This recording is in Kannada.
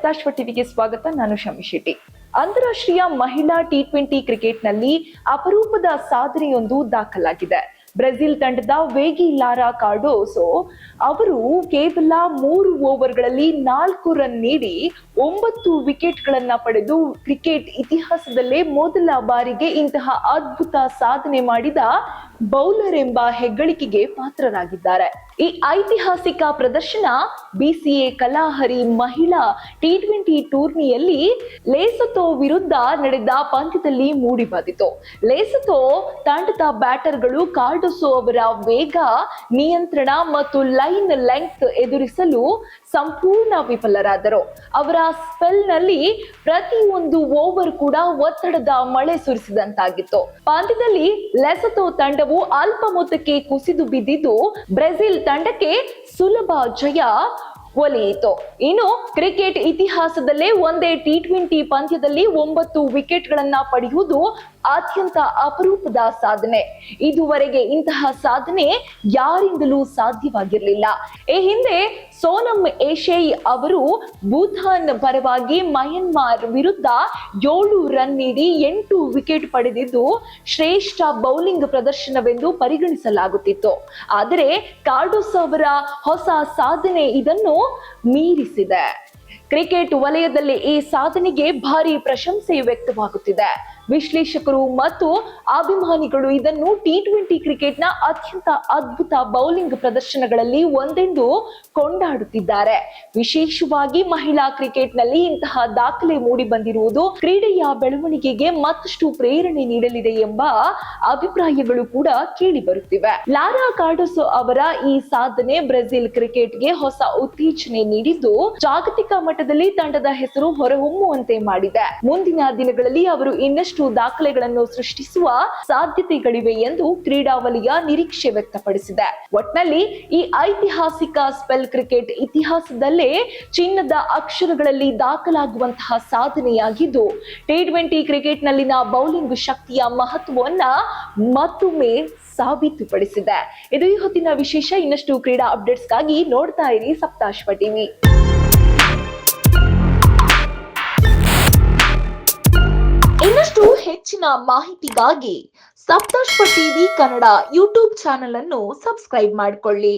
ಸಪ್ತಾಶ್ವ ಟಿವಿಗೆ ಸ್ವಾಗತ. ನಾನು ಶಮಿ ಶೆಟ್ಟಿ. ಅಂತಾರಾಷ್ಟ್ರೀಯ ಮಹಿಳಾ ಟಿ20 ಕ್ರಿಕೆಟ್ನಲ್ಲಿ ಅಪರೂಪದ ಸಾಧನೆಯೊಂದು ದಾಖಲಾಗಿದೆ. ಬ್ರೆಜಿಲ್ ತಂಡದ ವೇಗಿ ಲಾರಾ ಕಾರ್ಡೋಸೋ ಅವರು ಕೇವಲ 3 ಓವರ್ಗಳಲ್ಲಿ 4 ರನ್ ನೀಡಿ 9 ವಿಕೆಟ್ಗಳನ್ನ ಪಡೆದು ಕ್ರಿಕೆಟ್ ಇತಿಹಾಸದಲ್ಲೇ ಮೊದಲ ಬಾರಿಗೆ ಇಂತಹ ಅದ್ಭುತ ಸಾಧನೆ ಮಾಡಿದ ಬೌಲರ್ ಎಂಬ ಹೆಗ್ಗಳಿಕೆಗೆ ಪಾತ್ರರಾಗಿದ್ದಾರೆ. ಈ ಐತಿಹಾಸಿಕ ಪ್ರದರ್ಶನ ಬಿಸಿಎ ಕಲಾಹರಿ ಮಹಿಳಾ ಟಿ20 ಟೂರ್ನಿಯಲ್ಲಿ ಲೆಸೊಥೊ ವಿರುದ್ಧ ನಡೆದ ಪಂದ್ಯದಲ್ಲಿ ಮೂಡಿ ಬಂದಿತು. ಲೆಸೊಥೊ ತಂಡದ ಬ್ಯಾಟರ್ಗಳು ಕಾರ್ಡೋಸೋ ಅವರ ವೇಗ, ನಿಯಂತ್ರಣ ಮತ್ತು ಲೈನ್ ಲೆಂಗ್ತ್ ಎದುರಿಸಲು ಸಂಪೂರ್ಣ ವಿಫಲರಾದರು. ಅವರ ಸ್ಪೆಲ್ನಲ್ಲಿ ಪ್ರತಿಯೊಂದು ಓವರ್ ಕೂಡ ಒತ್ತಡದ ಮಳೆ ಸುರಿಸಿದಂತಾಗಿತ್ತು. ಪಂದ್ಯದಲ್ಲಿ ಲೆಸೊಥೊ ತಂಡವು ಅಲ್ಪ ಮೊತ್ತಕ್ಕೆ ಕುಸಿದು ಬಿದ್ದಿದ್ದು ಬ್ರೆಜಿಲ್ ತಂಡಕ್ಕೆ ಸುಲಭ ಜಯ ಒಲಿಯಿತು. ಇನ್ನು ಕ್ರಿಕೆಟ್ ಇತಿಹಾಸದಲ್ಲೇ ಒಂದೇ ಟಿ20 ಪಂದ್ಯದಲ್ಲಿ 9 ವಿಕೆಟ್ಗಳನ್ನ ಪಡೆಯುವುದು ಅತ್ಯಂತ ಅಪರೂಪದ ಸಾಧನೆ. ಇದುವರೆಗೆ ಇಂತಹ ಸಾಧನೆ ಯಾರಿಂದಲೂ ಸಾಧ್ಯವಾಗಿರಲಿಲ್ಲ. ಈ ಹಿಂದೆ ಸೋನಂ ಏಷೈ ಅವರು ಭೂತಾನ್ ಪರವಾಗಿ ಮಯನ್ಮಾರ್ ವಿರುದ್ಧ 7 ರನ್ ನೀಡಿ 8 ವಿಕೆಟ್ ಪಡೆದಿದ್ದು ಶ್ರೇಷ್ಠ ಬೌಲಿಂಗ್ ಪ್ರದರ್ಶನವೆಂದು ಪರಿಗಣಿಸಲಾಗುತ್ತಿತ್ತು. ಆದರೆ ಕಾರ್ಡೋಸೋ ಅವರ ಹೊಸ ಸಾಧನೆ ಇದನ್ನು ಮೀರಿಸಿದೆ. ಕ್ರಿಕೆಟ್ ವಲಯದಲ್ಲಿ ಈ ಸಾಧನೆಗೆ ಭಾರಿ ಪ್ರಶಂಸೆ ವ್ಯಕ್ತವಾಗುತ್ತಿದೆ. ವಿಶ್ಲೇಷಕರು ಮತ್ತು ಅಭಿಮಾನಿಗಳು ಇದನ್ನು ಟಿ20 ಕ್ರಿಕೆಟ್ನ ಅತ್ಯಂತ ಅದ್ಭುತ ಬೌಲಿಂಗ್ ಪ್ರದರ್ಶನಗಳಲ್ಲಿ ಒಂದೆಂದು ಕೊಂಡಾಡುತ್ತಿದ್ದಾರೆ. ವಿಶೇಷವಾಗಿ ಮಹಿಳಾ ಕ್ರಿಕೆಟ್ನಲ್ಲಿ ಇಂತಹ ದಾಖಲೆ ಮೂಡಿ ಬಂದಿರುವುದು ಕ್ರೀಡೆಯ ಬೆಳವಣಿಗೆಗೆ ಮತ್ತಷ್ಟು ಪ್ರೇರಣೆ ನೀಡಲಿದೆ ಎಂಬ ಅಭಿಪ್ರಾಯಗಳು ಕೂಡ ಕೇಳಿ ಬರುತ್ತಿವೆ. ಲಾರಾ ಕಾರ್ಡೋಸೋ ಅವರ ಈ ಸಾಧನೆ ಬ್ರೆಜಿಲ್ ಕ್ರಿಕೆಟ್ಗೆ ಹೊಸ ಉತ್ತೇಜನೆ ನೀಡಿದ್ದು ಜಾಗತಿಕ ಮಟ್ಟದಲ್ಲಿ ತಂಡದ ಹೆಸರು ಹೊರಹೊಮ್ಮುವಂತೆ ಮಾಡಿದೆ. ಮುಂದಿನ ದಿನಗಳಲ್ಲಿ ಅವರು ಇನ್ನಷ್ಟು ದಾಖಲೆಗಳನ್ನು ಸೃಷ್ಟಿಸುವ ಸಾಧ್ಯತೆಗಳಿವೆ ಎಂದು ಕ್ರೀಡಾ ವಲಯ ನಿರೀಕ್ಷೆ ವ್ಯಕ್ತಪಡಿಸಿದೆ. ಒಟ್ನಲ್ಲಿ ಈ ಐತಿಹಾಸಿಕ ಸ್ಪೆಲ್ ಕ್ರಿಕೆಟ್ ಇತಿಹಾಸದಲ್ಲೇ ಚಿನ್ನದ ಅಕ್ಷರಗಳಲ್ಲಿ ದಾಖಲಾಗುವಂತಹ ಸಾಧನೆಯಾಗಿದ್ದು ಟಿ20 ಕ್ರಿಕೆಟ್ನಲ್ಲಿನ ಬೌಲಿಂಗ್ ಶಕ್ತಿಯ ಮಹತ್ವವನ್ನ ಮತ್ತೊಮ್ಮೆ ಸಾಬೀತುಪಡಿಸಿದೆ. ಇದು ಈ ಹೊತ್ತಿನ ವಿಶೇಷ. ಇನ್ನಷ್ಟು ಕ್ರೀಡಾ ಅಪ್ಡೇಟ್ಸ್ಗಾಗಿ ನೋಡ್ತಾ ಇರಿ ಸಪ್ತಾಶ್ವ ಟಿವಿ. ಇನ್ನಷ್ಟು ಹೆಚ್ಚಿನ ಮಾಹಿತಿಗಾಗಿ Saptashwa TV Kannada YouTube channel ಅನ್ನು ಸಬ್ಸ್ಕ್ರೈಬ್ ಮಾಡಿಕೊಳ್ಳಿ.